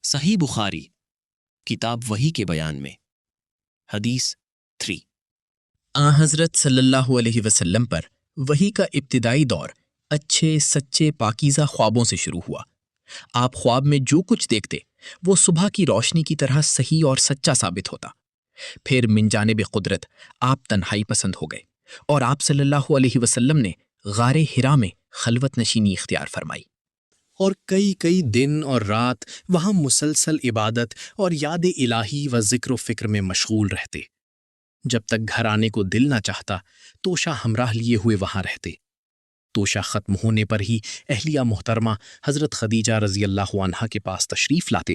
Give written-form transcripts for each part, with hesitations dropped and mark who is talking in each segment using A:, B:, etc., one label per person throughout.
A: صحیح بخاری کتاب وحی کے بیان میں حدیث 3۔
B: حضرت صلی اللہ علیہ وسلم پر وحی کا ابتدائی دور اچھے سچے پاکیزہ خوابوں سے شروع ہوا۔ آپ خواب میں جو کچھ دیکھتے وہ صبح کی روشنی کی طرح صحیح اور سچا ثابت ہوتا۔ پھر من جانب قدرت آپ تنہائی پسند ہو گئے اور آپ صلی اللہ علیہ وسلم نے غار حرا میں خلوت نشینی اختیار فرمائی،
C: اور کئی دن اور رات وہاں مسلسل عبادت اور یاد الہی و ذکر و فکر میں مشغول رہتے۔ جب تک گھر آنے کو دل نہ چاہتا توشہ ہمراہ لیے ہوئے وہاں رہتے۔ توشہ ختم ہونے پر ہی اہلیہ محترمہ حضرت خدیجہ رضی اللہ عنہا کے پاس تشریف لاتے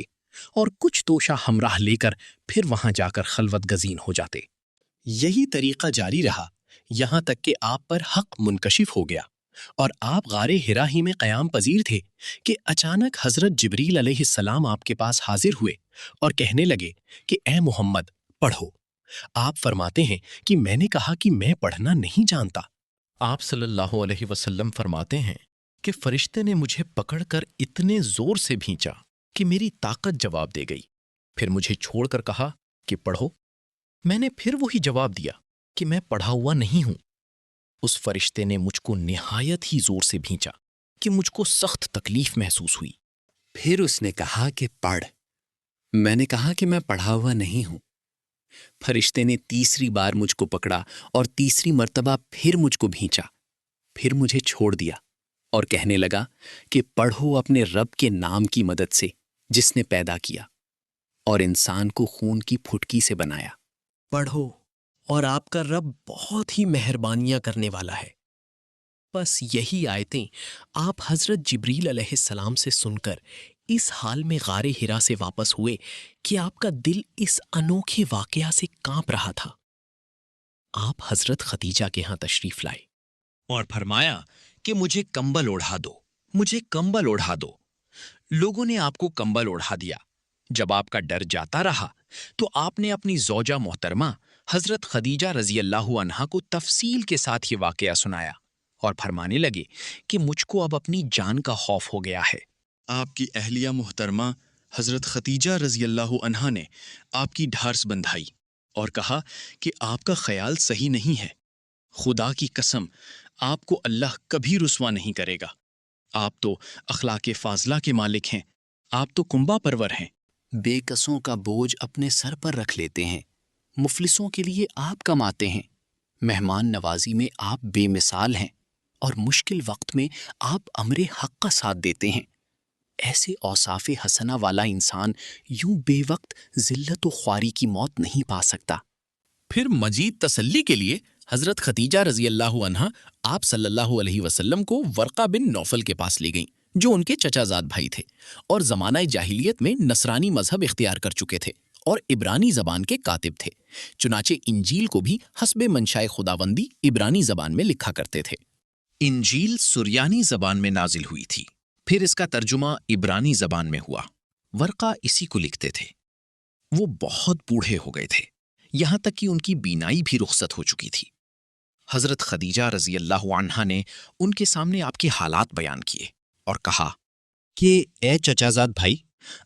C: اور کچھ توشہ ہمراہ لے کر پھر وہاں جا کر خلوت گزین ہو جاتے۔
A: یہی طریقہ جاری رہا یہاں تک کہ آپ پر حق منکشف ہو گیا اور آپ غار حرا ہی میں قیام پذیر تھے کہ اچانک حضرت جبریل علیہ السلام آپ کے پاس حاضر ہوئے اور کہنے لگے کہ اے محمد پڑھو۔ آپ فرماتے ہیں کہ میں نے کہا کہ میں پڑھنا نہیں جانتا۔
D: آپ صلی اللہ علیہ وسلم فرماتے ہیں کہ فرشتے نے مجھے پکڑ کر اتنے زور سے بھینچا کہ میری طاقت جواب دے گئی، پھر مجھے چھوڑ کر کہا کہ پڑھو۔ میں نے پھر وہی جواب دیا کہ میں پڑھا ہوا نہیں ہوں۔ اس فرشتے نے مجھ کو نہایت ہی زور سے بھینچا کہ مجھ کو سخت تکلیف محسوس ہوئی۔
E: پھر اس نے کہا کہ پڑھ۔ میں نے کہا کہ میں پڑھا ہوا نہیں ہوں۔ فرشتے نے تیسری بار مجھ کو پکڑا اور تیسری مرتبہ پھر مجھ کو بھینچا، پھر مجھے چھوڑ دیا اور کہنے لگا کہ پڑھو اپنے رب کے نام کی مدد سے جس نے پیدا کیا اور انسان کو خون کی پھٹکی سے بنایا۔
B: پڑھو اور آپ کا رب بہت ہی مہربانیاں کرنے والا ہے۔ بس یہی آیتیں آپ حضرت جبریل علیہ السلام سے سن کر اس حال میں غار حرا سے واپس ہوئے کہ آپ کا دل اس انوکھے واقعہ سے کانپ رہا تھا۔ آپ حضرت خدیجہ کے ہاں تشریف لائے
A: اور فرمایا کہ مجھے کمبل اوڑھا دو، مجھے کمبل اوڑھا دو۔ لوگوں نے آپ کو کمبل اوڑھا دیا۔ جب آپ کا ڈر جاتا رہا تو آپ نے اپنی زوجہ محترمہ حضرت خدیجہ رضی اللہ عنہا کو تفصیل کے ساتھ یہ واقعہ سنایا اور فرمانے لگے کہ مجھ کو اب اپنی جان کا خوف ہو گیا ہے۔
C: آپ کی اہلیہ محترمہ حضرت خدیجہ رضی اللہ عنہا نے آپ کی ڈھارس بندھائی اور کہا کہ آپ کا خیال صحیح نہیں ہے۔ خدا کی قسم آپ کو اللہ کبھی رسوا نہیں کرے گا۔ آپ تو اخلاق فاضلہ کے مالک ہیں، آپ تو کنبہ پرور ہیں۔
E: بے کسوں کا بوجھ اپنے سر پر رکھ لیتے ہیں، مفلسوں کے لیے آپ کماتے ہیں، مہمان نوازی میں آپ بے مثال ہیں اور مشکل وقت میں آپ امر حق کا ساتھ دیتے ہیں۔ ایسے اوصاف حسنہ والا انسان یوں بے وقت ذلت و خواری کی موت نہیں پا سکتا۔
B: پھر مزید تسلی کے لیے حضرت خدیجہ رضی اللہ عنہا آپ صلی اللہ علیہ وسلم کو ورقہ بن نوفل کے پاس لے گئیں جو ان کے چچا زاد بھائی تھے اور زمانہ جاہلیت میں نصرانی مذہب اختیار کر چکے تھے اور عبرانی زبان کے کاتب تھے، چنانچہ انجیل کو بھی حسب منشائے خداوندی عبرانی زبان میں لکھا کرتے تھے۔
A: انجیل سریانی زبان میں نازل ہوئی تھی، پھر اس کا ترجمہ عبرانی زبان میں ہوا۔ ورقہ اسی کو لکھتے تھے۔ وہ بہت بوڑھے ہو گئے تھے، یہاں تک کہ ان کی بینائی بھی رخصت ہو چکی تھی۔ حضرت خدیجہ رضی اللہ عنہا نے ان کے سامنے آپ کے حالات بیان کیے اور کہا کہ اے چچا زاد بھائی،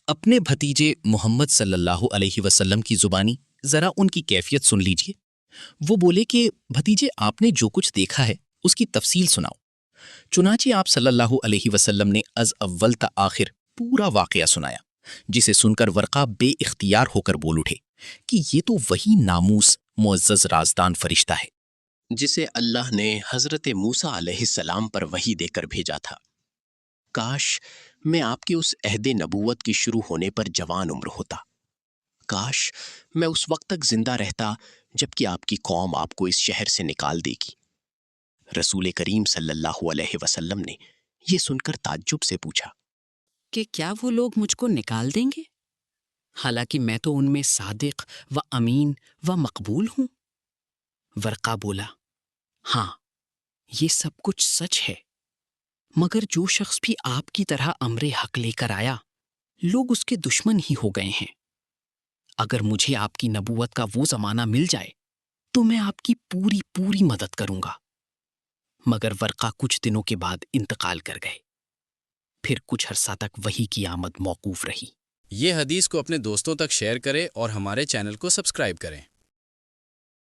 A: اپنے بھتیجے محمد صلی اللہ علیہ وسلم کی زبانی ذرا ان کی کیفیت سن لیجئے۔ وہ بولے کہ بھتیجے آپ نے جو کچھ دیکھا ہے اس کی تفصیل سناؤ۔ چنانچہ آپ صلی اللہ علیہ وسلم نے از اول تا آخر پورا واقعہ سنایا، جسے سن کر ورقہ بے اختیار ہو کر بول اٹھے کہ یہ تو وہی ناموس معزز رازدان فرشتہ ہے جسے اللہ نے حضرت موسیٰ علیہ السلام پر وحی دے کر بھیجا تھا۔ کاش میں آپ کے اس عہد نبوت کی شروع ہونے پر جوان عمر ہوتا، کاش میں اس وقت تک زندہ رہتا جب کہ آپ کی قوم آپ کو اس شہر سے نکال دے گی۔ رسول کریم صلی اللہ علیہ وسلم نے یہ سن کر تعجب سے پوچھا
F: کہ کیا وہ لوگ مجھ کو نکال دیں گے؟ حالانکہ میں تو ان میں صادق و امین و مقبول ہوں۔ ورقہ بولا، ہاں یہ سب کچھ سچ ہے، مگر جو شخص بھی آپ کی طرح امر حق لے کر آیا لوگ اس کے دشمن ہی ہو گئے ہیں۔ اگر مجھے آپ کی نبوت کا وہ زمانہ مل جائے تو میں آپ کی پوری مدد کروں گا۔ مگر ورقہ کچھ دنوں کے بعد انتقال کر گئے۔ پھر کچھ عرصہ تک وحی کی آمد موقوف رہی۔
G: یہ حدیث کو اپنے دوستوں تک شیئر کریں اور ہمارے چینل کو سبسکرائب کریں۔